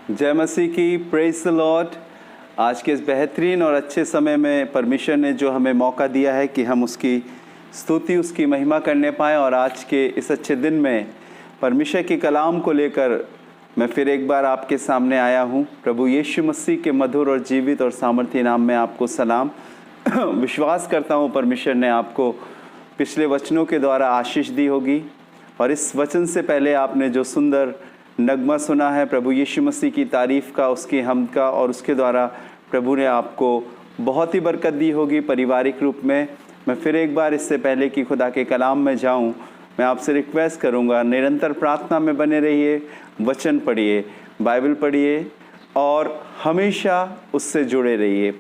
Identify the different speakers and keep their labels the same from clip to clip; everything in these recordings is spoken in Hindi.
Speaker 1: जय मसीह की। Praise the Lord. आज के इस बेहतरीन और अच्छे समय में परमेश्वर ने जो हमें मौका दिया है कि हम उसकी स्तुति, उसकी महिमा करने पाएँ। और आज के इस अच्छे दिन में परमेश्वर के कलाम को लेकर मैं फिर एक बार आपके सामने आया हूँ। प्रभु यीशु मसीह के मधुर और जीवित और सामर्थ्य नाम में आपको सलाम। विश्वास करता हूँ परमेश्वर ने आपको पिछले वचनों के द्वारा आशीष दी होगी। और इस वचन से पहले आपने जो सुंदर नगमा सुना है प्रभु यीशु मसीह की तारीफ़ का, उसकी हमद का, और उसके द्वारा प्रभु ने आपको बहुत ही बरकत दी होगी पारिवारिक रूप में। मैं फिर एक बार इससे पहले कि खुदा के कलाम में जाऊं, मैं आपसे रिक्वेस्ट करूंगा, निरंतर प्रार्थना में बने रहिए, वचन पढ़िए, बाइबल पढ़िए और हमेशा उससे जुड़े रहिए।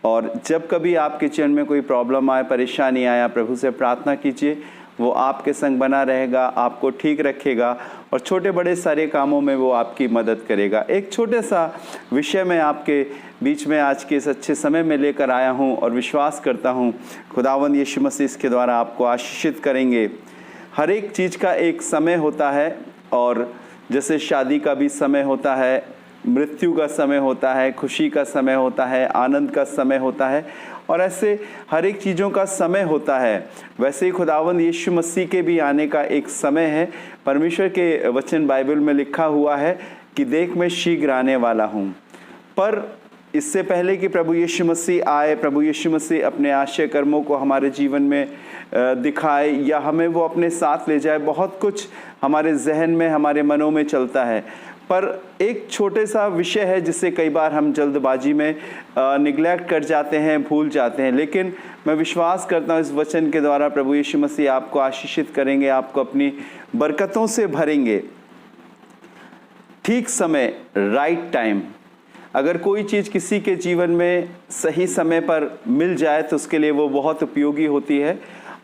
Speaker 1: और जब कभी आपके जीवन में कोई प्रॉब्लम आए, परेशानी आए, प्रभु से प्रार्थना कीजिए। वो आपके संग बना रहेगा, आपको ठीक रखेगा और छोटे बड़े सारे कामों में वो आपकी मदद करेगा। एक छोटे सा विषय मैं आपके बीच में आज के इस अच्छे समय में लेकर आया हूँ और विश्वास करता हूँ खुदावंद यीशु मसीह इसके द्वारा आपको आशीषित करेंगे। हर एक चीज़ का एक समय होता है, और जैसे शादी का भी समय होता है, मृत्यु का समय होता है, खुशी का समय होता है, आनंद का समय होता है, और ऐसे हर एक चीज़ों का समय होता है। वैसे ही खुदावंद यीशु मसीह के भी आने का एक समय है। परमेश्वर के वचन बाइबल में लिखा हुआ है कि देख मैं शीघ्र आने वाला हूँ। पर इससे पहले कि प्रभु यीशु मसीह आए, प्रभु यीशु मसीह अपने आश्चर्य कर्मों को हमारे जीवन में दिखाए या हमें वो अपने साथ ले जाए, बहुत कुछ हमारे जहन में, हमारे मनों में चलता है। पर एक छोटे सा विषय है जिसे कई बार हम जल्दबाजी में निगलेक्ट कर जाते हैं, भूल जाते हैं। लेकिन मैं विश्वास करता हूँ इस वचन के द्वारा प्रभु यीशु मसीह आपको आशीषित करेंगे, आपको अपनी बरकतों से भरेंगे। ठीक समय, राइट टाइम। अगर कोई चीज़ किसी के जीवन में सही समय पर मिल जाए तो उसके लिए वो बहुत उपयोगी होती है।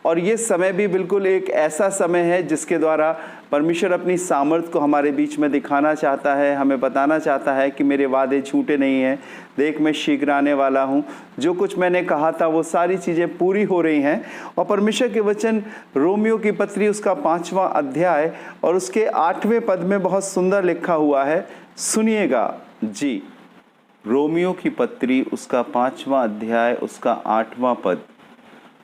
Speaker 1: और ये समय भी बिल्कुल एक ऐसा समय है जिसके द्वारा परमेश्वर अपनी सामर्थ को हमारे बीच में दिखाना चाहता है, हमें बताना चाहता है कि मेरे वादे झूठे नहीं हैं, देख मैं शीघ्र आने वाला हूँ। जो कुछ मैंने कहा था वो सारी चीज़ें पूरी हो रही हैं। और परमेश्वर के वचन रोमियो की पत्री उसका 5वां अध्याय और उसके 8वें पद में बहुत सुंदर लिखा हुआ है, सुनिएगा जी। रोमियो की पत्री उसका 5वां अध्याय उसका 8वां पद।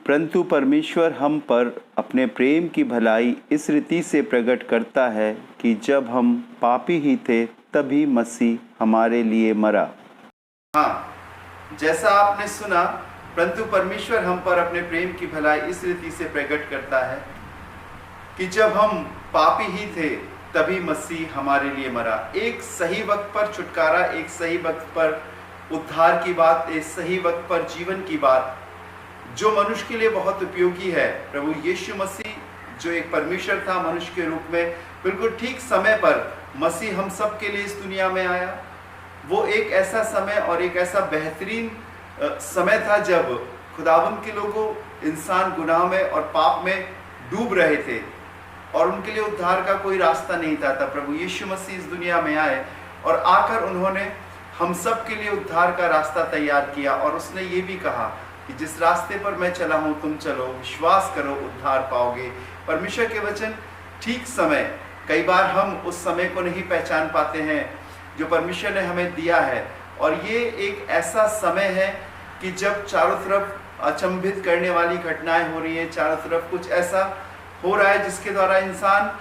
Speaker 1: परंतु परमेश्वर हम पर अपने प्रेम की भलाई इस रीति से प्रकट करता है कि जब हम पापी ही थे तभी मसीह हमारे लिए मरा। हाँ, जैसा आपने सुना, परंतु परमेश्वर हम पर अपने प्रेम की भलाई इस रीति से प्रकट करता है कि जब हम पापी ही थे तभी मसीह हमारे लिए मरा। एक सही वक्त पर छुटकारा, एक सही वक्त पर उद्धार की बात, एक सही वक्त पर जीवन की बात जो मनुष्य के लिए बहुत उपयोगी है। प्रभु यीशु मसीह जो एक परमेश्वर था मनुष्य के रूप में, बिल्कुल ठीक समय पर मसीह हम सब के लिए इस दुनिया में आया। वो एक ऐसा समय और एक ऐसा बेहतरीन समय था जब खुदावंद के लोगों, इंसान गुनाह में और पाप में डूब रहे थे और उनके लिए उद्धार का कोई रास्ता नहीं था। तब प्रभु यीशु मसीह इस दुनिया में आए और आकर उन्होंने हम सब के लिए उद्धार का रास्ता तैयार किया। और उसने ये भी कहा कि जिस रास्ते पर मैं चला हूँ तुम चलो, विश्वास करो, उद्धार पाओगे। परमेश्वर के वचन ठीक समय, कई बार हम उस समय को नहीं पहचान पाते हैं जो परमेश्वर ने हमें दिया है। और ये एक ऐसा समय है कि जब चारों तरफ अचंभित करने वाली घटनाएं हो रही हैं, चारों तरफ कुछ ऐसा हो रहा है जिसके द्वारा इंसान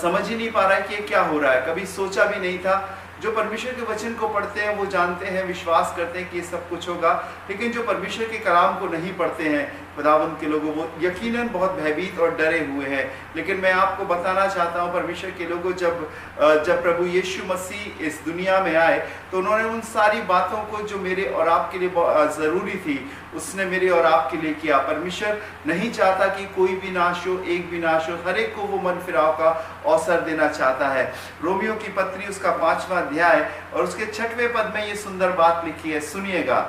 Speaker 1: समझ ही नहीं पा रहा है कि ये क्या हो रहा है, कभी सोचा भी नहीं था। जो परमेश्वर के वचन को पढ़ते हैं वो जानते हैं, विश्वास करते हैं कि ये सब कुछ होगा। लेकिन जो परमेश्वर के कलाम को नहीं पढ़ते हैं खुदावंद के लोगों, वो यकीनन बहुत भयभीत और डरे हुए हैं। लेकिन मैं आपको बताना चाहता हूँ, परमेश्वर के लोगों, जब प्रभु यीशु मसीह इस दुनिया में आए तो उन्होंने उन सारी बातों को जो मेरे और आपके लिए ज़रूरी थी उसने मेरे और आपके लिए किया। परमेश्वर नहीं चाहता कि कोई भी नाश हो, एक भी नाश हो, हर एक को वो मन फिराव का अवसर देना चाहता है। रोमियो की पत्री उसका 5वां अध्याय और उसके 6वें पद में ये सुंदर बात लिखी है, सुनिएगा।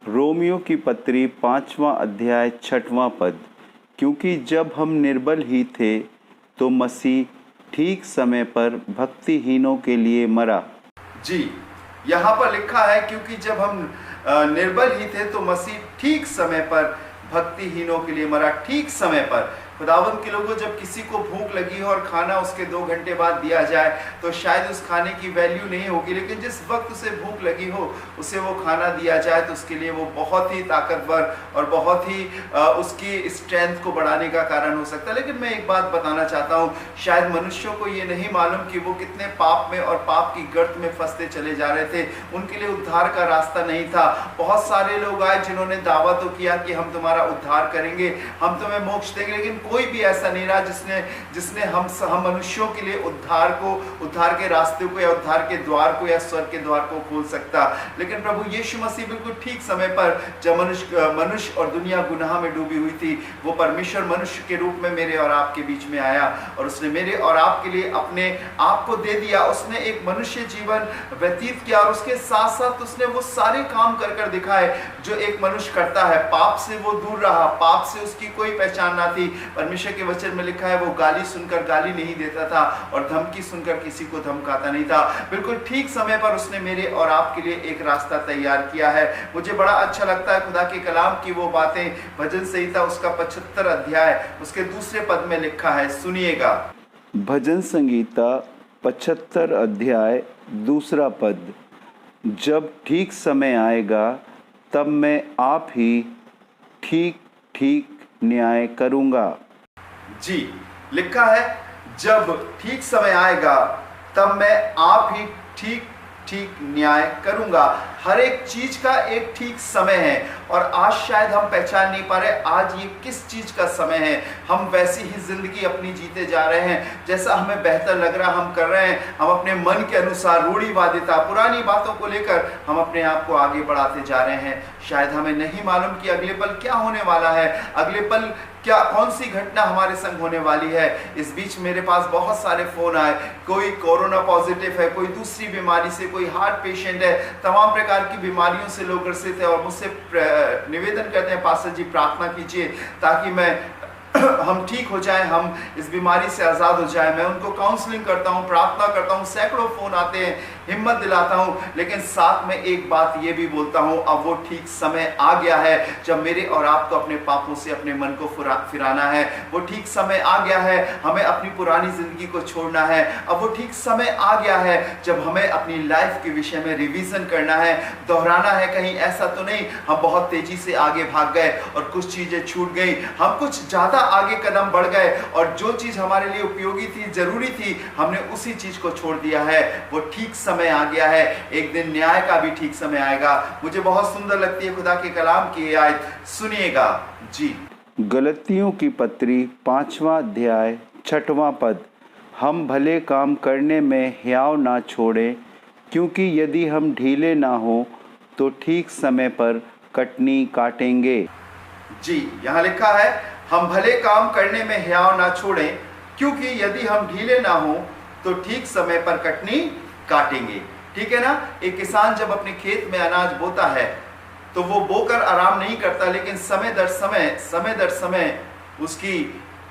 Speaker 1: रोमियो की पत्री 5वां अध्याय 6वां पद, क्योंकि जब हम निर्बल ही थे तो मसीह ठीक समय पर भक्तिहीनों के लिए मरा। जी, यहाँ पर लिखा है क्योंकि जब हम निर्बल ही थे तो मसीह ठीक समय पर भक्तिहीनों के लिए मरा। ठीक समय पर
Speaker 2: खुदावंद के लोगों, जब किसी को भूख लगी हो और खाना उसके 2 घंटे बाद दिया जाए तो शायद उस खाने की वैल्यू नहीं होगी, लेकिन जिस वक्त उसे भूख लगी हो उसे वो खाना दिया जाए तो उसके लिए वो बहुत ही ताकतवर और बहुत ही उसकी स्ट्रेंथ को बढ़ाने का कारण हो सकता है। लेकिन मैं एक बात बताना चाहता हूँ, शायद मनुष्यों को ये नहीं मालूम कि वो कितने पाप में और पाप की गर्त में फंसते चले जा रहे थे। उनके लिए उद्धार का रास्ता नहीं था। बहुत सारे लोग आए जिन्होंने दावा तो किया कि हम तुम्हारा उद्धार करेंगे, हम तुम्हें मोक्ष देंगे, लेकिन कोई भी ऐसा नहीं रहा जिसने हम मनुष्यों के लिए उद्धार के रास्ते को या उद्धार के द्वार को या स्वर्ग के द्वार को खोल सकता। लेकिन प्रभु यीशु मसीह बिल्कुल ठीक समय पर, जब मनुष्य और दुनिया गुनाह में डूबी हुई थी, वो परमेश्वर मनुष्य के रूप में मेरे और आपके बीच में आया और उसने मेरे और आपके लिए अपने आप को दे दिया। उसने एक मनुष्य जीवन व्यतीत किया और उसके साथ साथ उसने वो सारे काम कर कर दिखाए जो एक मनुष्य करता है। पाप से वो दूर रहा, पाप से उसकी कोई पहचान ना थी। परमेश्वर के वचन में लिखा है वो गाली सुनकर गाली नहीं देता था और धमकी सुनकर किसी को धमकाता नहीं था। बिल्कुल ठीक समय पर उसने मेरे और आपके लिए एक रास्ता तैयार किया है। मुझे बड़ा अच्छा लगता है खुदा के कलाम की वो बातें। भजन संहिता उसका 75 अध्याय उसके दूसरे पद में लिखा है, सुनिएगा।
Speaker 1: भजन संगीता 75 अध्याय दूसरा पद, जब ठीक समय आएगा तब मैं आप ही ठीक ठीक न्याय करूँगा।
Speaker 2: जी, लिखा है जब ठीक समय आएगा तब मैं आप ही ठीक ठीक न्याय करूंगा। हर एक चीज का एक ठीक समय है और आज शायद हम पहचान नहीं पा रहे आज ये किस चीज का समय है। हम वैसी ही जिंदगी अपनी जीते जा रहे हैं, जैसा हमें बेहतर लग रहा हम कर रहे हैं। हम अपने मन के अनुसार रूढ़िवादिता, पुरानी बातों को लेकर हम अपने आप को आगे बढ़ाते जा रहे हैं। शायद हमें नहीं मालूम कि अगले पल क्या होने वाला है, अगले पल क्या कौन सी घटना हमारे संग होने वाली है। इस बीच मेरे पास बहुत सारे फोन आए, कोई कोरोना पॉजिटिव है, कोई दूसरी बीमारी से, कोई हार्ट पेशेंट है, तमाम प्रकार की बीमारियों से लोग ग्रसित है और मुझसे निवेदन करते हैं पास्टर जी प्रार्थना कीजिए ताकि हम ठीक हो जाएं, हम इस बीमारी से आज़ाद हो जाएं। मैं उनको काउंसलिंग करता हूं, प्रार्थना करता हूं, सैकड़ों फोन आते हैं, हिम्मत दिलाता हूं, लेकिन साथ में एक बात ये भी बोलता हूं, अब वो ठीक समय आ गया है जब मेरे और आपको अपने पापों से अपने मन को फिराना है। वो ठीक समय आ गया है, हमें अपनी पुरानी जिंदगी को छोड़ना है। अब वो ठीक समय आ गया है जब हमें अपनी लाइफ के विषय में रिवीजन करना है, दोहराना है। कहीं ऐसा तो नहीं हम बहुत तेजी से आगे भाग गए और कुछ चीजें छूट गई, हम कुछ ज्यादा आगे कदम बढ़ गए और जो चीज हमारे लिए उपयोगी थी, जरूरी थी, हमने उसी चीज को छोड़ दिया है। वो ठीक समय आ गया है, एक दिन न्याय का भी ठीक समय आएगा। मुझे बहुत सुंदर लगती है खुदा के कलाम की आयत, सुनिएगा जी।
Speaker 1: गलतियों की पत्री 5वां अध्याय 6वां पद, हम भले काम करने में हियाव ना छोड़ें, क्योंकि यदि हम ढीले ना हो तो ठीक समय पर कटनी काटेंगे।
Speaker 2: जी, यहाँ लिखा है हम भले काम करने में हियाव ना छोड़ें, क्योंकि यदि हम ढीले ना हो तो ठीक समय पर कटनी काटेंगे। ठीक है ना। एक किसान जब अपने खेत में अनाज बोता है तो वो बोकर आराम नहीं करता, लेकिन समय दर समय उसकी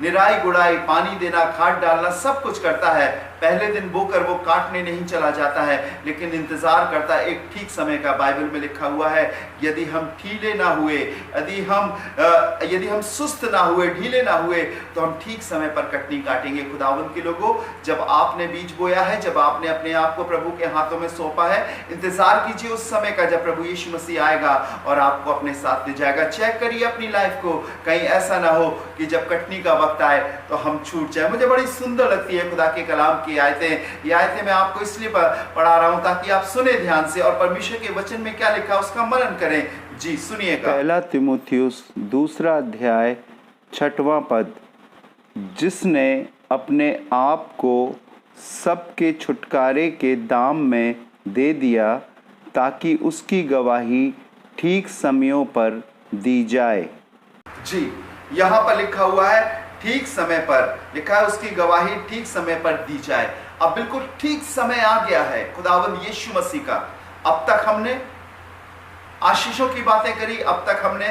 Speaker 2: निराई गुड़ाई, पानी देना, खाद डालना, सब कुछ करता है। पहले दिन बोकर वो काटने नहीं चला जाता है, लेकिन इंतजार करता है एक ठीक समय का। बाइबल में लिखा हुआ है यदि हम ढीले ना हुए, यदि हम सुस्त ना हुए, ढीले ना हुए, तो हम ठीक समय पर कटनी काटेंगे। खुदावंद के लोगों, जब आपने बीज बोया है, जब आपने अपने आप को प्रभु के हाथों में सौंपा है, इंतजार कीजिए उस समय का जब प्रभु यीशु मसीह आएगा और आपको अपने साथ ले जाएगा। चेक करिए अपनी लाइफ को, कहीं ऐसा ना हो कि जब कटनी का वक्त आए तो हम छूट जाए। मुझे बड़ी सुंदर लगती है खुदा के कलाम की आयतें। ये आयतें मैं आपको इसलिए पढ़ा रहा हूं ताकि आप सुने ध्यान से और परमेश्वर के वचन में क्या लिखा उसका मनन करें। जी सुनिएगा।
Speaker 1: 1 तीमुथियुस 2 अध्याय 6वां पद, जिसने अपने आप को सबके छुटकारे के दाम में दे दिया ताकि उसकी गवाही ठीक समयों पर दी जाए।
Speaker 2: जी, यहाँ पर लिखा हुआ है ठीक समय पर, लिखा है उसकी गवाही ठीक समय पर दी जाए। अब बिल्कुल ठीक समय आ गया है खुदावंद यीशु मसीह का। अब तक हमने आशीषों की बातें करी, अब तक हमने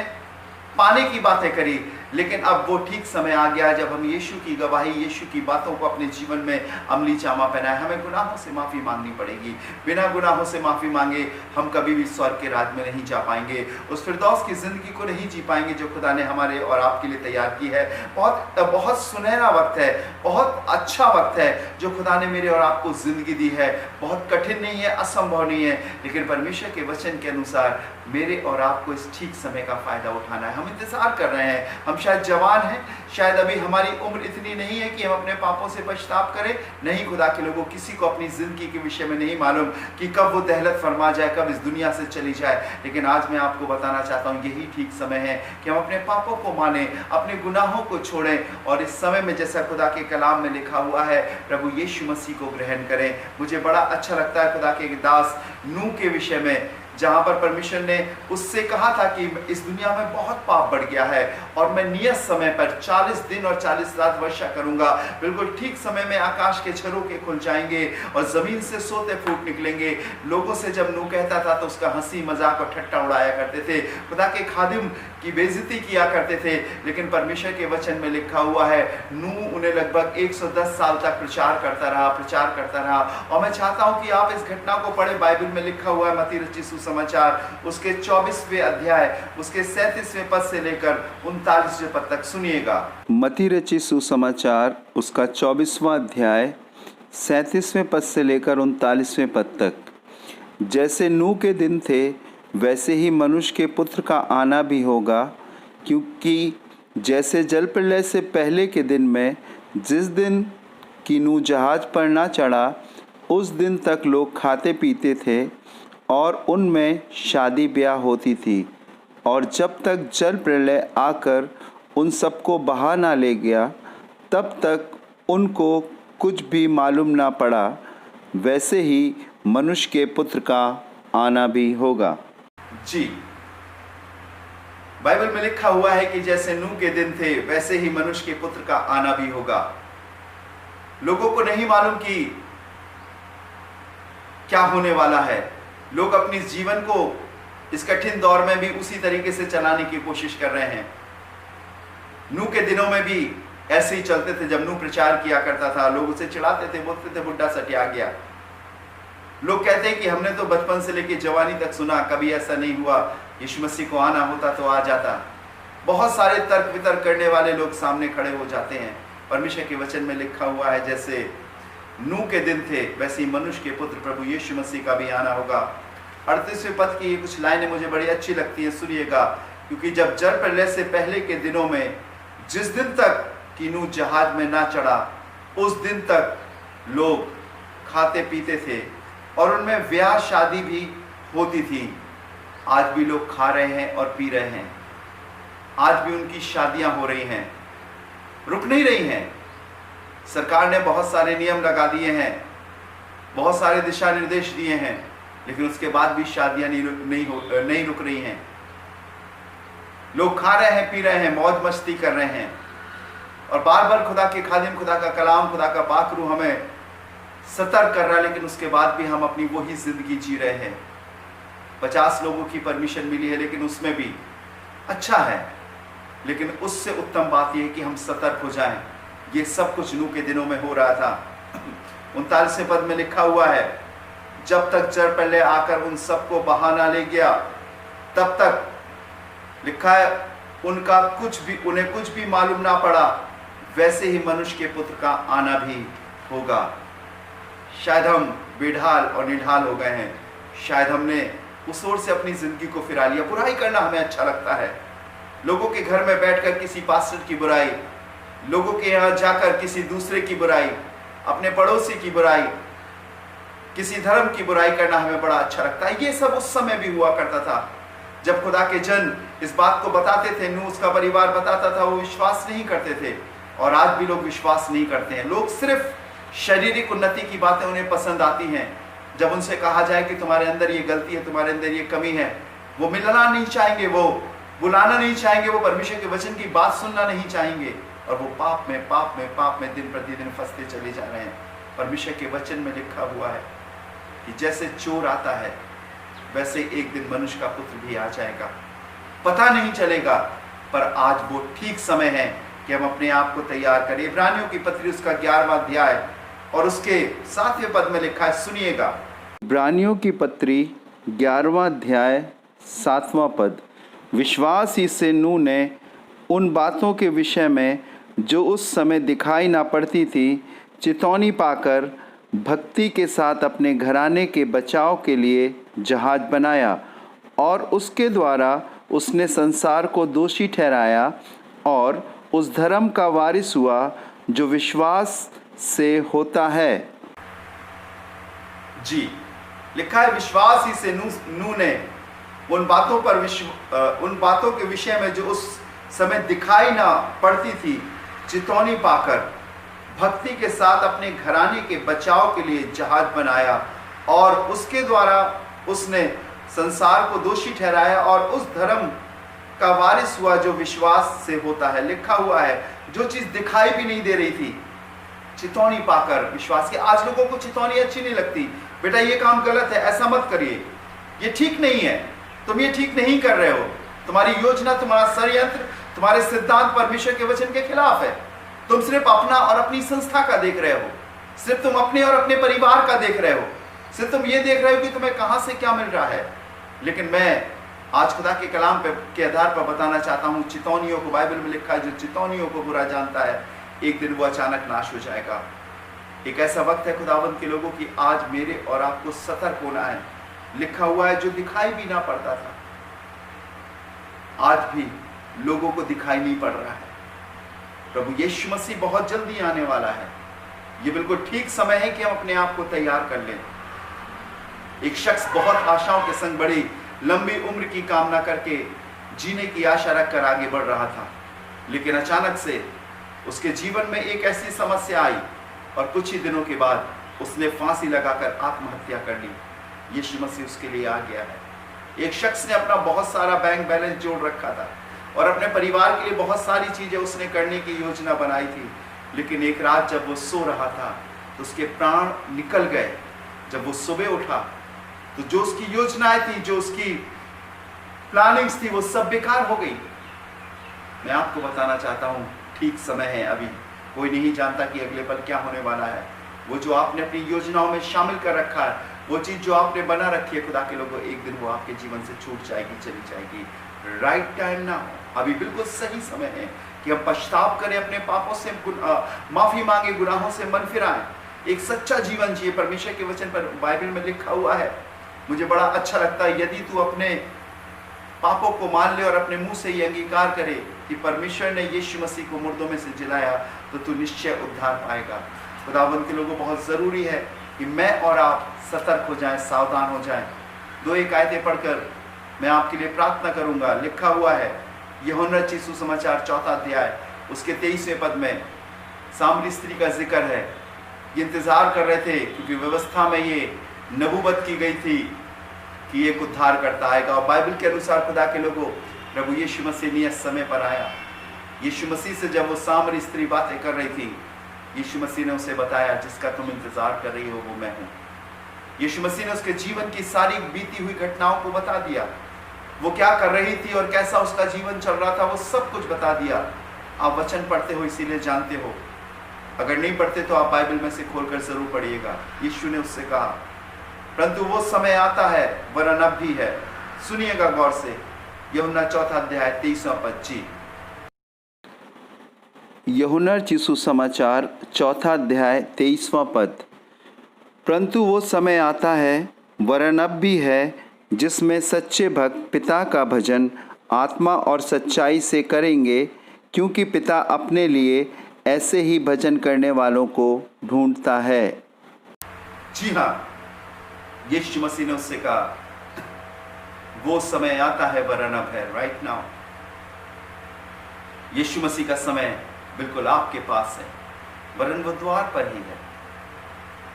Speaker 2: पाने की बातें करी, लेकिन अब वो ठीक समय आ गया है जब हम यीशु की गवाही, यीशु की बातों को अपने जीवन में अमली जामा पहनाए। हमें गुनाहों से माफ़ी मांगनी पड़ेगी। बिना गुनाहों से माफ़ी मांगे हम कभी भी स्वर्ग के राज में नहीं जा पाएंगे, उस फिरदौस की ज़िंदगी को नहीं जी पाएंगे जो खुदा ने हमारे और आपके लिए तैयार की है। बहुत सुनहरा वक्त है, बहुत अच्छा वक्त है जो खुदा ने मेरे और आपको ज़िंदगी दी है। बहुत कठिन नहीं है, असंभव नहीं है, लेकिन परमेश्वर के वचन के अनुसार मेरे और आपको इस ठीक समय का फ़ायदा उठाना है। हम इंतज़ार कर रहे हैं। हम शायद जवान हैं, शायद अभी हमारी उम्र इतनी नहीं है कि हम अपने पापों से पछताव करें। नहीं, खुदा के लोगों, किसी को अपनी ज़िंदगी के विषय में नहीं मालूम कि कब वो दहलत फरमा जाए, कब इस दुनिया से चली जाए। लेकिन आज मैं आपको बताना चाहता हूँ यही ठीक समय है कि हम अपने पापों को मानें, अपने गुनाहों को छोड़ें और इस समय में जैसा खुदा के कलाम में लिखा हुआ है प्रभु यीशु मसीह को ग्रहण करें। मुझे बड़ा अच्छा लगता है खुदा के दास नूह के विषय में, जहाँ पर परमेश्वर ने उससे कहा था कि इस दुनिया में बहुत पाप बढ़ गया है और मैं नियत समय पर 40 दिन और 40 रात वर्षा करूंगा। बिल्कुल ठीक समय में आकाश के झरोखे खुल जाएंगे और जमीन से सोते फूट निकलेंगे। लोगों से जब नूह कहता था तो उसका हंसी मजाक और ठट्टा उड़ाया करते थे, खुदा के खादिम की बेइज्जती किया करते थे। लेकिन परमेश्वर के वचन में लिखा हुआ है नूह उन्हें लगभग 110 साल तक प्रचार करता रहा। और मैं चाहता हूं कि आप इस घटना को पढ़े। बाइबल में लिखा हुआ है मत्ती रचित सुसमाचार उसके 24वें अध्याय उसके 37वें पद से लेकर 39वें पद तक सुनिएगा।
Speaker 1: मत्ती रचित सुसमाचार उसका 24वां अध्याय 37वें पद से लेकर 39वें पद तक। जैसे नूह के दिन थे वैसे ही मनुष्य के पुत्र का आना भी होगा, क्योंकि जैसे जल प्रलय से पहले के दिन में जिस दिन कि नूह जहाज पर ना चढ़ा उस दिन तक लोग खाते पीते थे और उनमें शादी ब्याह होती थी, और जब तक जल प्रलय आकर उन सबको बहा ना ले गया तब तक उनको कुछ भी मालूम ना पड़ा। वैसे ही मनुष्य के पुत्र का आना भी होगा।
Speaker 2: जी, बाइबल में लिखा हुआ है कि जैसे नूह के दिन थे वैसे ही मनुष्य के पुत्र का आना भी होगा। लोगों को नहीं मालूम कि क्या होने वाला है। लोग अपने जीवन को इस कठिन दौर में भी उसी तरीके से चलाने की कोशिश कर रहे हैं। नूह के दिनों में भी ऐसे ही चलते थे। जब नूह प्रचार किया करता था लोग उसे चिढ़ाते थे, बोलते थे बुढ़ा सटिया गया। लोग कहते हैं कि हमने तो बचपन से लेकर जवानी तक सुना, कभी ऐसा नहीं हुआ, यीशु मसीह को आना होता तो आ जाता। बहुत सारे तर्क वितर्क करने वाले लोग सामने खड़े हो जाते हैं। परमेश्वर के वचन में लिखा हुआ है जैसे नूह के दिन थे वैसे ही मनुष्य के पुत्र प्रभु यीशु मसीह का भी आना होगा। 38वें पद की कुछ लाइनें मुझे बड़ी अच्छी लगती हैं, सुनिएगा। क्योंकि जब जल प्रलय से पहले के दिनों में जिस दिन तक कि नूह जहाज में ना चढ़ा उस दिन तक लोग खाते पीते थे और उनमें ब्याह शादी भी होती थी। आज भी लोग खा रहे हैं और पी रहे हैं। आज भी उनकी शादियां हो रही हैं, रुक नहीं रही हैं। सरकार ने बहुत सारे नियम लगा दिए हैं, बहुत सारे दिशा निर्देश दिए हैं, लेकिन उसके बाद भी शादियां नहीं रुक रही हैं। लोग खा रहे हैं, पी रहे हैं, मौज मस्ती कर रहे हैं और बार बार खुदा के खादिम, खुदा का कलाम, खुदा का पाक रूह हमें सतर्क कर रहा है। लेकिन उसके बाद भी हम अपनी वही जिंदगी जी रहे हैं। 50 लोगों की परमिशन मिली है, लेकिन उसमें भी अच्छा है, लेकिन उससे उत्तम बात यह है कि हम सतर्क हो जाएं। ये सब कुछ नूह के दिनों में हो रहा था। 39वें पद में लिखा हुआ है जब तक जल प्रलय आकर उन सबको बहा ना ले गया तब तक, लिखा है उन्हें कुछ भी मालूम ना पड़ा। वैसे ही मनुष्य के पुत्र का आना भी होगा। शायद हम बेढाल और निढाल हो गए हैं। शायद हमने उस ओर से अपनी जिंदगी को फिरा लिया। बुराई करना हमें अच्छा लगता है। लोगों के घर में बैठकर किसी पास्टर की बुराई, लोगों के यहाँ जाकर किसी दूसरे की बुराई, अपने पड़ोसी की बुराई, किसी धर्म की बुराई करना हमें बड़ा अच्छा लगता है। ये सब उस समय भी हुआ करता था जब खुदा के जन इस बात को बताते थे, नूह उसका परिवार बताता था, वो विश्वास नहीं करते थे। और आज भी लोग विश्वास नहीं करते हैं। लोग सिर्फ शारीरिक उन्नति की बातें उन्हें पसंद आती हैं। जब उनसे कहा जाए कि तुम्हारे अंदर ये गलती है, तुम्हारे अंदर ये कमी है, वो मिलना नहीं चाहेंगे, वो बुलाना नहीं चाहेंगे, वो परमेश्वर के वचन की बात सुनना नहीं चाहेंगे और वो पाप में दिन प्रतिदिन फंसते चले जा रहे हैं। परमेश्वर के वचन में लिखा हुआ है कि जैसे चोर आता है वैसे एक दिन मनुष्य का पुत्र भी आ जाएगा। पता नहीं चलेगा पर आज वो ठीक समय है कि हम अपने आप को तैयार करें। इब्रानियों की पत्री उसका 11वां अध्याय और उसके 7वें पद में लिखा है, सुनिएगा।
Speaker 1: इब्रानियों की पत्री 11वां अध्याय 7वां पद। विश्वास ही से नूह ने उन बातों के विषय में जो उस समय दिखाई ना पड़ती थी चेतावनी पाकर भक्ति के साथ अपने घराने के बचाव के लिए जहाज बनाया, और उसके द्वारा उसने संसार को दोषी ठहराया और उस धर्म का वारिस हुआ जो विश्वास से होता है।
Speaker 2: जी, लिखा है विश्वास ही से नूह ने उन बातों के विषय में जो उस समय दिखाई ना पड़ती थी चेतावनी पाकर भक्ति के साथ अपने घराने के बचाव के लिए जहाज बनाया, और उसके द्वारा उसने संसार को दोषी ठहराया और उस धर्म का वारिस हुआ जो विश्वास से होता है। लिखा हुआ है जो चीज दिखाई भी नहीं दे रही थी, चेतावनी पाकर विश्वास की। आज लोगों को चेतावनी अच्छी नहीं लगती, बेटा ये काम गलत है, ऐसा मत करिए, ये ठीक नहीं है, तुम ये ठीक नहीं कर रहे हो, तुम्हारी योजना, तुम्हारा षड्यंत्र, तुम्हारे सिद्धांत परमेश्वर के वचन के खिलाफ है, तुम सिर्फ अपना और अपनी संस्था का देख रहे हो, सिर्फ तुम अपने और अपने परिवार का देख रहे हो, सिर्फ तुम ये देख रहे हो कि तुम्हें कहां से क्या मिल रहा है। लेकिन मैं आज खुदा के कलाम के आधार पर बताना चाहता हूं, चेतावनियों को, बाइबल में लिखा है जो चेतावनियों को बुरा जानता है एक दिन वो अचानक नाश हो जाएगा। एक ऐसा वक्त है खुदावंद के लोगों की आज मेरे और आपको सतर्क होना है। लिखा हुआ है जो दिखाई भी ना पड़ता था आज भी लोगों को दिखाई नहीं पड़ रहा है। प्रभु यीशु मसीह बहुत जल्दी आने वाला है। ये बिल्कुल ठीक समय है कि हम अपने आप को तैयार कर लें। एक शख्स बहुत आशाओं के संग बड़ी लंबी उम्र की कामना करके जीने की आशा रखकर आगे बढ़ रहा था, लेकिन अचानक से उसके जीवन में एक ऐसी समस्या आई और कुछ ही दिनों के बाद उसने फांसी लगाकर आत्महत्या कर ली। यीशु मसीह उसके लिए आ गया है। एक शख्स ने अपना बहुत सारा बैंक बैलेंस जोड़ रखा था और अपने परिवार के लिए बहुत सारी चीजें उसने करने की योजना बनाई थी, लेकिन एक रात जब वो सो रहा था तो उसके प्राण निकल गए। जब वो सुबह उठा तो जो उसकी योजनाएं थी, जो उसकी प्लानिंग्स थी, वो सब बेकार हो गई। मैं आपको बताना चाहता हूं ठीक समय है अभी। कोई नहीं जानता कि अगले पल क्या होने वाला है। वो जो आपने अपनी योजनाओं में शामिल कर रखा है, वो चीज जो आपने बना रखी है खुदा के लोगों, एक दिन वो आपके जीवन से छूट जाएगी, चली जाएगी। राइट टाइम ना हो, अभी बिल्कुल सही समय है कि हम पश्चाताप करें, अपने पापों से माफी मांगे, गुनाहों से मन फिराएं, एक सच्चा जीवन जिए। परमेश्वर के वचन पर बाइबल में लिखा हुआ है, मुझे बड़ा अच्छा लगता है, यदि तू अपने पापों को मान ले और अपने मुंह से ये अंगीकार करे कि परमेश्वर ने यीशु मसीह को मुर्दों में से जिलाया, तो तू निश्चय उद्धार पाएगा। खुदावंद के लोगों, बहुत जरूरी है कि मैं और आप सतर्क हो जाएं, सावधान हो जाएं। 2 आयतें पढ़कर मैं आपके लिए प्रार्थना करूंगा। लिखा हुआ है यूहन्ना रचित सुसमाचार 4 अध्याय उसके 23वें पद में सामरी स्त्री का जिक्र है। ये इंतजार कर रहे थे क्योंकि व्यवस्था में ये नबूवत की गई थी कि एक उद्धार करता आएगा, और बाइबल के अनुसार खुदा के लोगों प्रभु यीशु मसीह नियत समय पर आया। यीशु मसीह से जब वो सामरी स्त्री बातें कर रही थी, यीशु मसीह ने उसे बताया जिसका तुम इंतजार कर रही हो वो मैं हूं। यीशु मसीह ने उसके जीवन की सारी बीती हुई घटनाओं को बता दिया, वो क्या कर रही थी और कैसा उसका जीवन चल रहा था, वो सब कुछ बता दिया। आप वचन पढ़ते हो इसीलिए जानते हो, अगर नहीं पढ़ते तो आप बाइबल में से खोलकर जरूर पढ़िएगा। यीशु ने उससे कहा, परंतु वो समय आता है वरन अब भी है। सुनिएगा गौर से, यूहन्ना 4 अध्याय 23वां पद। जी,
Speaker 1: यूहन्ना रचित सुसमाचार 4 अध्याय 23वां पद। परंतु वो समय आता है वरन अब भी है जिसमें सच्चे भक्त पिता का भजन आत्मा और सच्चाई से करेंगे, क्योंकि पिता अपने लिए ऐसे ही भजन करने वालों को ढूंढता है।
Speaker 2: जी हाँ, यीशु मसीह ने उससे कहा वो समय आता है वरन अब है, राइट नाउ। यीशु मसीह का समय बिल्कुल आपके पास है, वरन वो द्वार पर ही है।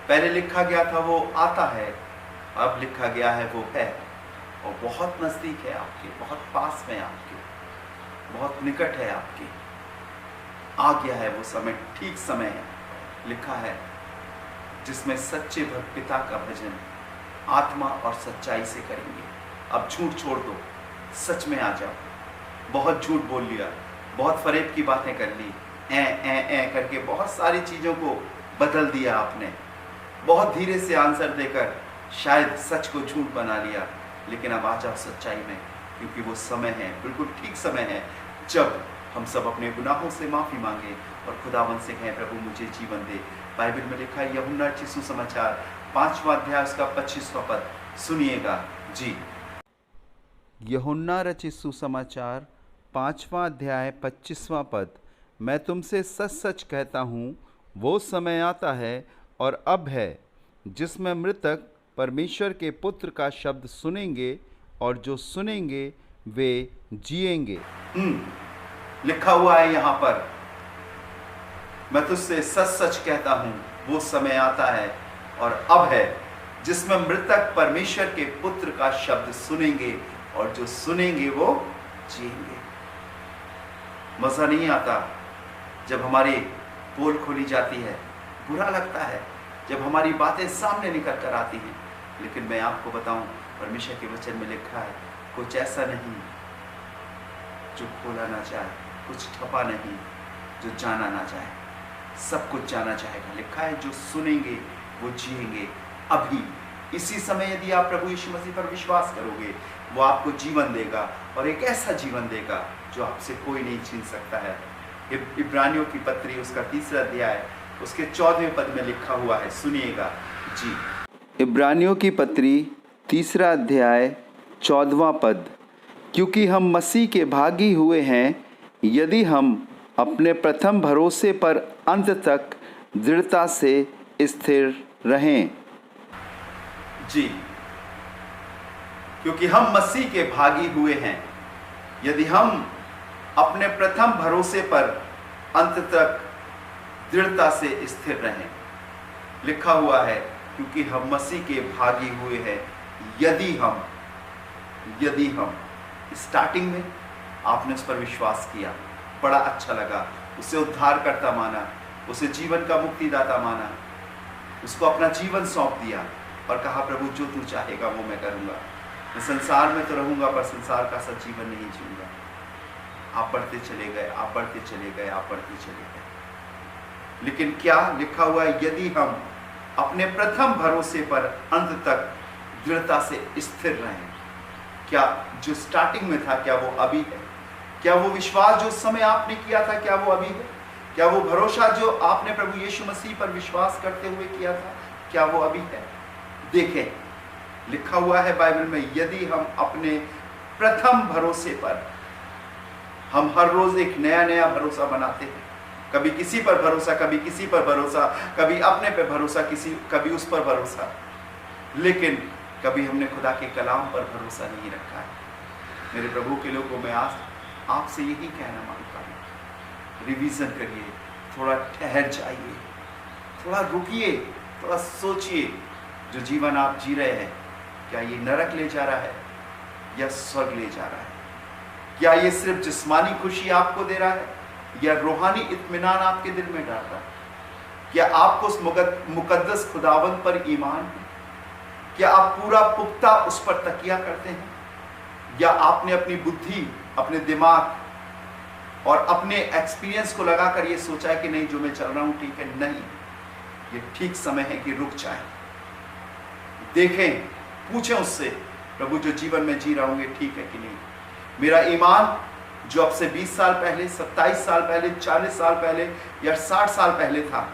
Speaker 2: पहले लिखा गया था वो आता है, अब लिखा गया है वो है, और बहुत नजदीक है आपके, बहुत पास में आपके, बहुत निकट है आपके, आ गया है वो समय, ठीक समय है। लिखा है जिसमें सच्चे भक्त पिता का भजन आत्मा और सच्चाई से करेंगे। अब झूठ छोड़ दो, सच में आ जाओ। बहुत झूठ बोल लिया, बहुत फरेब की बातें कर ली, ए करके बहुत सारी चीज़ों को बदल दिया आपने, बहुत धीरे से आंसर देकर शायद सच को झूठ बना लिया। लेकिन अब आ जाओ सच्चाई में, क्योंकि वो समय है, बिल्कुल ठीक समय है जब हम सब अपने गुनाहों से माफ़ी मांगे और खुदावन से कहें प्रभु मुझे जीवन दे। बाइबल में लिखा है यूहन्ना रचित सुसमाचार 5वां अध्याय उसका 25वां पद, सुनिएगा जी।
Speaker 1: यूहन्ना रचित सुसमाचार 5वां अध्याय 25वां पद, मैं तुमसे सच सच कहता हूँ, वो समय आता है और अब है जिसमें मृतक परमेश्वर के पुत्र का शब्द सुनेंगे और जो सुनेंगे वे जिएंगे।
Speaker 2: लिखा हुआ है यहाँ पर, मैं तुझसे सच सच कहता हूँ, वो समय आता है और अब है जिसमें मृतक परमेश्वर के पुत्र का शब्द सुनेंगे और जो सुनेंगे वो जिएंगे। मजा नहीं आता जब हमारी पोल खोली जाती है, बुरा लगता है जब हमारी बातें सामने निकल कर आती हैं। लेकिन मैं आपको बताऊं, परमेश्वर के वचन में लिखा है कुछ ऐसा नहीं जो खोला ना जाए, कुछ ठपा नहीं जो जाना ना जाए, सब कुछ जाना चाहेगा। लिखा है जो सुनेंगे वो जिएंगे। अभी इसी समय यदि आप प्रभु यीशु मसीह पर विश्वास करोगे, वो आपको जीवन देगा और एक ऐसा जीवन देगा जो आपसे कोई नहीं छीन सकता है। इब्रानियों की पत्री उसका 3रा अध्याय उसके 14वें पद में लिखा हुआ है, सुनिएगा जी।
Speaker 1: इब्रानियों की पत्री 3रा अध्याय 14वां पद, क्योंकि हम मसीह के भागी हुए हैं यदि हम अपने प्रथम भरोसे पर अंत तक दृढ़ता से स्थिर रहें।
Speaker 2: जी, क्योंकि हम मसीह के भागी हुए हैं यदि हम अपने प्रथम भरोसे पर अंत तक दृढ़ता से स्थिर रहें। लिखा हुआ है क्योंकि हम मसीह के भागी हुए हैं यदि हम स्टार्टिंग में आपने उस पर विश्वास किया, बड़ा अच्छा लगा, उसे उद्धारकर्ता माना, उसे जीवन का मुक्तिदाता माना, उसको अपना जीवन सौंप दिया और कहा प्रभु जो तू चाहेगा वो मैं करूँगा। मैं संसार में तो रहूँगा पर संसार का सा जीवन नहीं जीऊँगा। आप बढ़ते चले गए, आप बढ़ते चले गए, आप बढ़ते चले गए। लेकिन क्या लिखा हुआ है, यदि हम अपने प्रथम भरोसे पर अंत तक दृढ़ता से स्थिर रहें। क्या जो स्टार्टिंग में था क्या वो अभी है? क्या वो विश्वास जो समय आपने किया था क्या वो अभी है? क्या वो भरोसा जो आपने प्रभु यीशु मसीह पर विश्वास करते हुए किया था क्या वो अभी है? देखें, लिखा हुआ है बाइबल में, यदि हम अपने प्रथम भरोसे पर, हम हर रोज एक नया नया भरोसा बनाते हैं, कभी किसी पर भरोसा, कभी किसी पर भरोसा, कभी अपने पे भरोसा, कभी उस पर भरोसा, लेकिन कभी हमने खुदा के कलाम पर भरोसा नहीं रखा है। मेरे प्रभु के लोगों में आज आपसे यही कहना मांगता हूँ, रिवीजन करिए, थोड़ा ठहर जाइए, थोड़ा रुकिए, थोड़ा सोचिए, जो जीवन आप जी रहे हैं क्या ये नरक ले जा रहा है या स्वर्ग ले जा रहा है? क्या ये सिर्फ जिस्मानी खुशी आपको दे रहा है या रूहानी इत्मीनान आपके दिल में डाल रहा है? क्या आपको उस मुकद्दस खुदावंद पर ईमान है? क्या आप पूरा पुख्ता उस पर तकिया करते हैं या आपने अपनी बुद्धि, अपने दिमाग और अपने एक्सपीरियंस को लगाकर ये सोचा है कि नहीं जो मैं चल रहा हूं ठीक है? नहीं, ये ठीक समय है कि रुक जाए, देखें, पूछें उससे, प्रभु जो जीवन में जी रहा हूं ये ठीक है कि नहीं? मेरा ईमान जो अब से 20 साल पहले, 27 साल पहले, 40 साल पहले या 60 साल पहले था,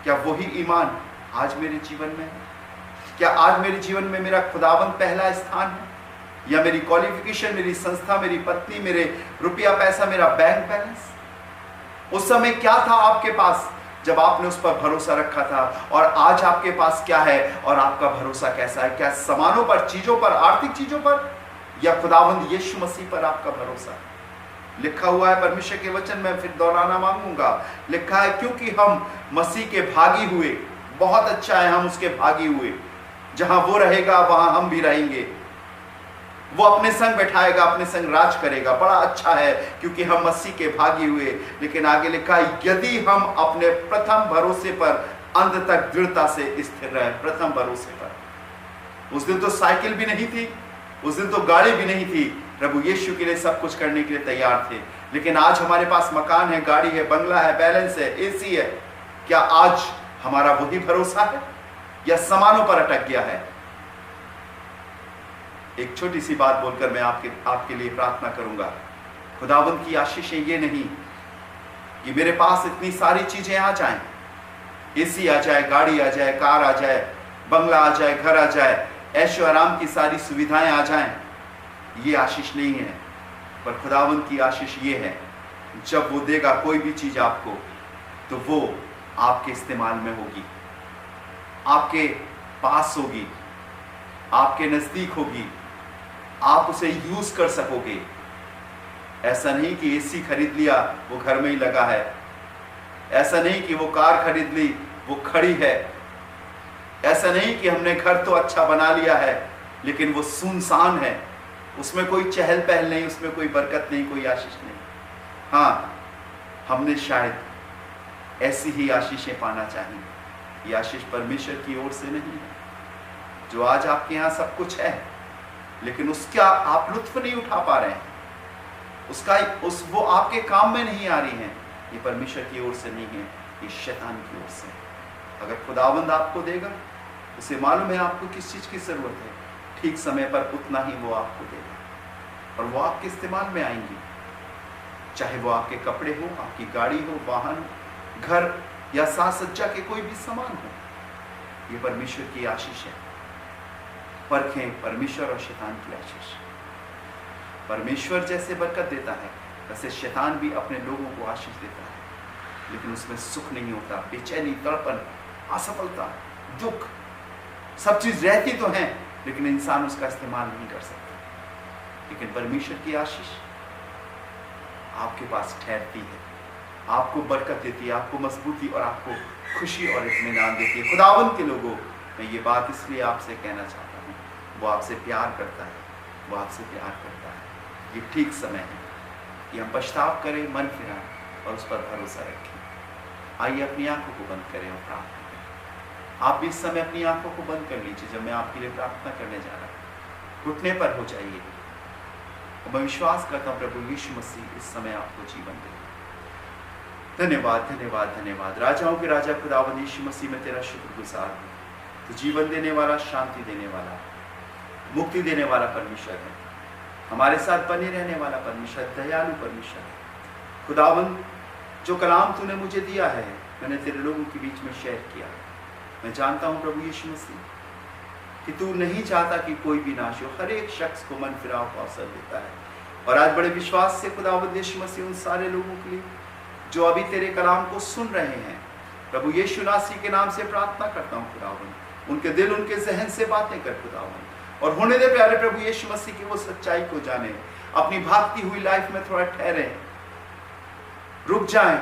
Speaker 2: क्या वही ईमान आज मेरे जीवन में है? क्या आज मेरे जीवन में मेरा खुदावंद पहला स्थान है या मेरी क्वालिफिकेशन, मेरी संस्था, मेरी पत्नी, मेरे रुपया पैसा, मेरा बैंक बैलेंस? उस समय क्या था आपके पास जब आपने उस पर भरोसा रखा था, और आज आपके पास क्या है और आपका भरोसा कैसा है? क्या सामानों पर, चीजों पर, आर्थिक चीजों पर, या खुदावंद यीशु मसीह पर आपका भरोसा है? लिखा हुआ है परमेश्वर के वचन में, फिर दोहराना मांगूंगा, लिखा है क्योंकि हम मसीह के भागी हुए, बहुत अच्छा है हम उसके भागी हुए, जहां वो रहेगा वहां हम भी रहेंगे, वो अपने संग बैठाएगा, अपने संग राज करेगा, बड़ा अच्छा है क्योंकि हम मसीह के भागी हुए। लेकिन आगे लिखा है यदि हम अपने प्रथम भरोसे पर अंत तक दृढ़ता से स्थिर रहे। प्रथम भरोसे पर, उस दिन तो साइकिल भी नहीं थी, उस दिन तो गाड़ी भी नहीं थी, प्रभु यीशु के लिए सब कुछ करने के लिए तैयार थे। लेकिन आज हमारे पास मकान है, गाड़ी है, बंगला है, बैलेंस है, एसी है। क्या आज हमारा वही भरोसा है या सामानों पर अटक गया है? एक छोटी सी बात बोलकर मैं आपके लिए प्रार्थना करूंगा। खुदावंद की आशीषें ये नहीं कि मेरे पास इतनी सारी चीजें आ जाएं, एसी आ जाए, गाड़ी आ जाए, कार आ जाए, बंगला आ जाए, घर आ जाए, ऐशो आराम की सारी सुविधाएं आ जाएं। ये आशीष नहीं है। पर खुदावंद की आशीष ये है, जब वो देगा कोई भी चीज आपको, तो वो आपके इस्तेमाल में होगी, आपके पास होगी, आपके नजदीक होगी, आप उसे यूज कर सकोगे। ऐसा नहीं कि एसी खरीद लिया वो घर में ही लगा है, ऐसा नहीं कि वो कार खरीद ली वो खड़ी है, ऐसा नहीं कि हमने घर तो अच्छा बना लिया है लेकिन वो सुनसान है, उसमें कोई चहल पहल नहीं, उसमें कोई बरकत नहीं, कोई आशीष नहीं। हाँ, हमने शायद ऐसी ही आशीषें पाना चाहिए। ये आशीष परमेश्वर की ओर से नहीं है। जो आज आपके यहाँ सब कुछ है लेकिन उसका आप लुत्फ नहीं उठा पा रहे हैं, वो आपके काम में नहीं आ रही हैं, ये परमेश्वर की ओर से नहीं है, ये शैतान की ओर से। अगर खुदावंद आपको देगा, उसे मालूम है आपको किस चीज की जरूरत है, ठीक समय पर उतना ही वो आपको देगा और वो आपके इस्तेमाल में आएंगी। चाहे वो आपके कपड़े हो, आपकी गाड़ी हो, वाहन हो, घर या साज सज्जा के कोई भी सामान हो, ये परमेश्वर की आशीष है। परखें परमेश्वर और शैतान की आशीष। परमेश्वर जैसे बरकत देता है वैसे शैतान भी अपने लोगों को आशीष देता है, लेकिन उसमें सुख नहीं होता। बेचैनी, तड़पन, असफलता, दुख, सब चीज रहती तो है लेकिन इंसान उसका इस्तेमाल नहीं कर सकता। लेकिन परमेश्वर की आशीष आपके पास ठहरती है, आपको बरकत देती है, आपको मजबूती और आपको खुशी और इत्मीनान देती है। खुदावंद के लोगों, मैं ये बात इसलिए आपसे कहना चाहता हूँ, वो आपसे प्यार करता है, वो आपसे प्यार करता है। ये ठीक समय है कि हम पछताव करें, मन फिराएं और उस पर भरोसा रखें। आइए अपनी आंखों को बंद करें और प्रार्थना करें। आप भी इस समय अपनी आंखों को बंद कर लीजिए जब मैं आपके लिए प्रार्थना करने जा रहा हूँ। घुटने पर हो जाइए। मैं विश्वास करता हूँ प्रभु यीशु मसीह इस समय आपको जीवन दे। धन्यवाद, धन्यवाद, धन्यवाद। राजाओं के राजा खुदावंद यीशु मसीह में तेरा शुक्रगुजार हूँ। तो जीवन देने वाला, शांति देने वाला, मुक्ति देने वाला परमेश्वर है, हमारे साथ बने रहने वाला परमेश्वर, दयालु परमेश्वर है। खुदावंद, जो कलाम तूने मुझे दिया है मैंने तेरे लोगों के बीच में शेयर किया। मैं जानता हूँ प्रभु यीशु मसीह कि तू नहीं चाहता कि कोई भी नाश हो, हर एक शख्स को मन फिराव का अवसर देता है। और आज बड़े विश्वास से खुदावंद यीशु मसीह उन सारे लोगों के लिए जो अभी तेरे कलाम को सुन रहे हैं, प्रभु यीशु नासी के नाम से प्रार्थना करता हूँ खुदावंद, उनके दिल, उनके जहन से बातें कर खुदावंद, और होने दे प्यारे प्रभु यीशु मसीह की वो सच्चाई को जाने, अपनी भागती हुई लाइफ में थोड़ा ठहरे, रुक जाएं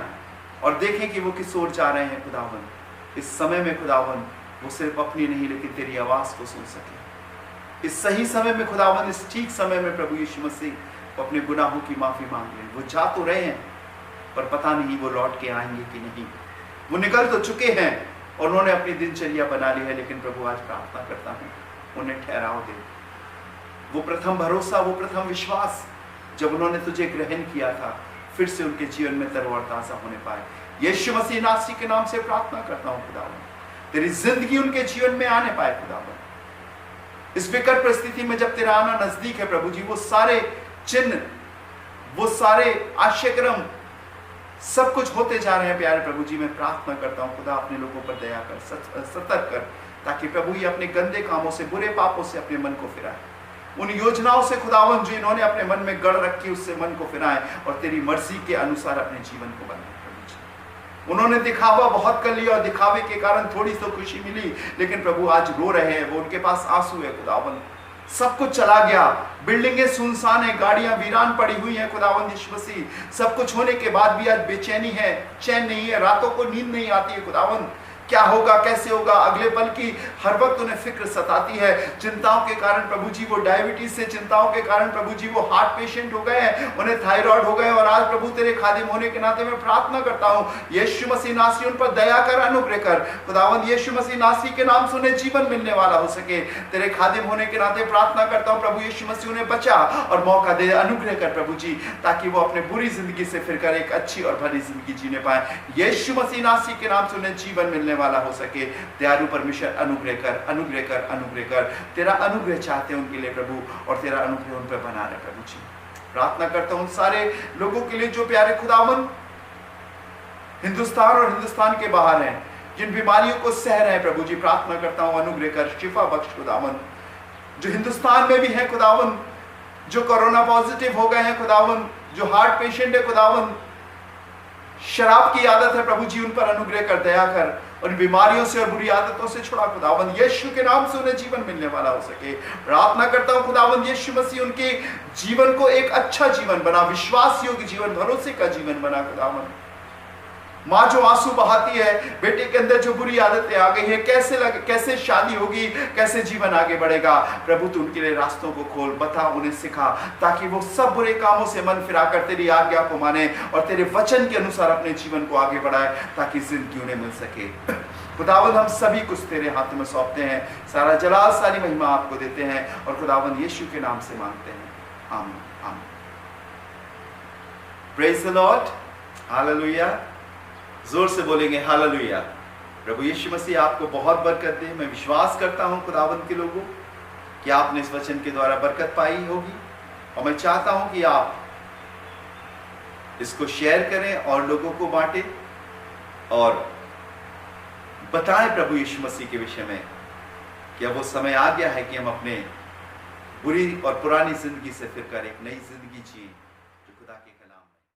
Speaker 2: और देखें कि वो किस ओर जा रहे हैं खुदावंद। इस समय में खुदावंद वो सिर्फ अपनी नहीं लेकिन तेरी आवाज को सुन सके। इस सही समय में खुदावंद, इस ठीक समय में प्रभु यीशु मसीह वो अपने गुनाहों की माफी मांग लें। वो जा तो रहे हैं पर पता नहीं वो लौट के आएंगे कि नहीं। वो निकल तो चुके हैं और उन्होंने अपनी दिनचर्या बना ली है, लेकिन प्रभु आज प्रार्थना करता हूँ उन्हें ठहराव दे। वो प्रथम भरोसा, वो प्रथम विश्वास जब उन्होंने तुझे ग्रहण किया था, फिर से उनके जीवन में तरोताजा होने पाए। यीशु मसीह नासरी के नाम से प्रार्थना करता हूँ खुदावंद, तेरी जिंदगी उनके जीवन में आने पाए खुदावंद। इस विकट परिस्थिति में जब तेरा आना नजदीक है प्रभु जी, वो सारे चिन्ह, वो सारे आश्चर्यक्रम सब कुछ होते जा रहे हैं प्यारे प्रभु जी। मैं प्रार्थना करता हूँ खुदा, अपने लोगों पर दया कर, सतर्क कर, ताकि प्रभु ये अपने गंदे कामों से, बुरे पापों से अपने मन को फिराए। उन योजनाओं से खुदावंद जो इन्होंने अपने मन में गढ़ रखी, उससे मन को फिराए और तेरी मर्जी के अनुसार अपने जीवन को बनाए प्रभु जी। उन्होंने दिखावा बहुत कर लिया और दिखावे के कारण थोड़ी तो खुशी मिली, लेकिन प्रभु आज रो रहे हैं, वो उनके पास आंसू है खुदावंद। सब कुछ चला गया, बिल्डिंगें सुनसान है, गाड़ियां वीरान पड़ी हुई हैं खुदावंद यीशु मसीह। सब कुछ होने के बाद भी आज बेचैनी है, चैन नहीं है, रातों को नींद नहीं आती है खुदावंद। क्या होगा, कैसे होगा, अगले पल की हर वक्त उन्हें फिक्र सताती है। चिंताओं के कारण प्रभु जी वो डायबिटीज से, चिंताओं के कारण प्रभु जी वो हार्ट पेशेंट हो गए हैं, उन्हें थायराइड हो गए। और आज प्रभु तेरे खादिम होने के नाते मैं प्रार्थना करता हूँ, यीशु मसीह नासरी उन पर दया कर, अनुग्रह कर। खुदावंद यीशु मसीह नासरी के नाम से उन्हें जीवन मिलने वाला हो सके। तेरे खादिम होने के नाते प्रार्थना करता हूँ प्रभु यीशु मसीह उन्हें बचा और मौका दे, अनुग्रह कर प्रभु जी, ताकि वो अपने बुरी जिंदगी से फिर कर एक अच्छी और भली जिंदगी जीने पाए। यीशु मसीह नासरी के नाम से उन्हें जीवन मिलने वाला हो सके। दयालु परमेश्वर अनुग्रह कर, अनुग्रह कर, अनुग्रह कर। तेरा अनुग्रह चाहते हैं उनके लिए प्रभु, और तेरा अनुग्रह उन पर बना रहे प्रभु जी। प्रार्थना करता हूं सारे लोगों के लिए जो प्यारे खुदावन हिंदुस्तान और हिंदुस्तान के बाहर हैं, जिन बीमारियों को सह रहे हैं प्रभु जी, प्रार्थना करता हूं अनुग्रह कर, शिफा बख्श खुदावन। जो हिंदुस्तान में भी है खुदावन, जो कोरोना पॉजिटिव हो गए हैं खुदावन, जो हार्ट पेशेंट है खुदावन, शराब की आदत है प्रभु जी, उन पर अनुग्रह कर, दया कर, उन बीमारियों से और बुरी आदतों से छुड़ा खुदावंद। यीशु के नाम से उन्हें जीवन मिलने वाला हो सके। प्रार्थना करता हूं खुदावंद यीशु मसीह उनके जीवन को एक अच्छा जीवन बना, विश्वास योग्य जीवन, भरोसे का जीवन बना खुदावंद। माँ जो आंसू बहाती है, बेटे के अंदर जो बुरी आदतें आ गई है, कैसे शादी होगी, कैसे जीवन आगे बढ़ेगा, प्रभु तू उनके लिए रास्तों को खोल, बता, उन्हें सिखा, ताकि वो सब बुरे कामों से मन फिरा कर तेरी आज्ञा को माने और तेरे वचन के अनुसार अपने जीवन को आगे बढ़ाए, ताकि जिंदगी उन्हें मिल सके। खुदावंद हम सभी कुछ तेरे हाथ में सौंपते हैं, सारा जलाल सारी महिमा आपको देते हैं, और खुदावंद यीशु के नाम से मांगते हैं, आमीन आमीन। Praise the Lord, hallelujah. जोर से बोलेंगे हालेलुया। प्रभु यीशु मसीह आपको बहुत बरकत दे। मैं विश्वास करता हूं खुदावंद के लोगों कि आपने इस वचन के द्वारा बरकत पाई होगी, और मैं चाहता हूं कि आप इसको शेयर करें और लोगों को बांटें और बताएं प्रभु यीशु मसीह के विषय में कि अब वो समय आ गया है कि हम अपने बुरी और पुरानी जिंदगी से फिर कर एक नई जिंदगी जिए जो खुदा के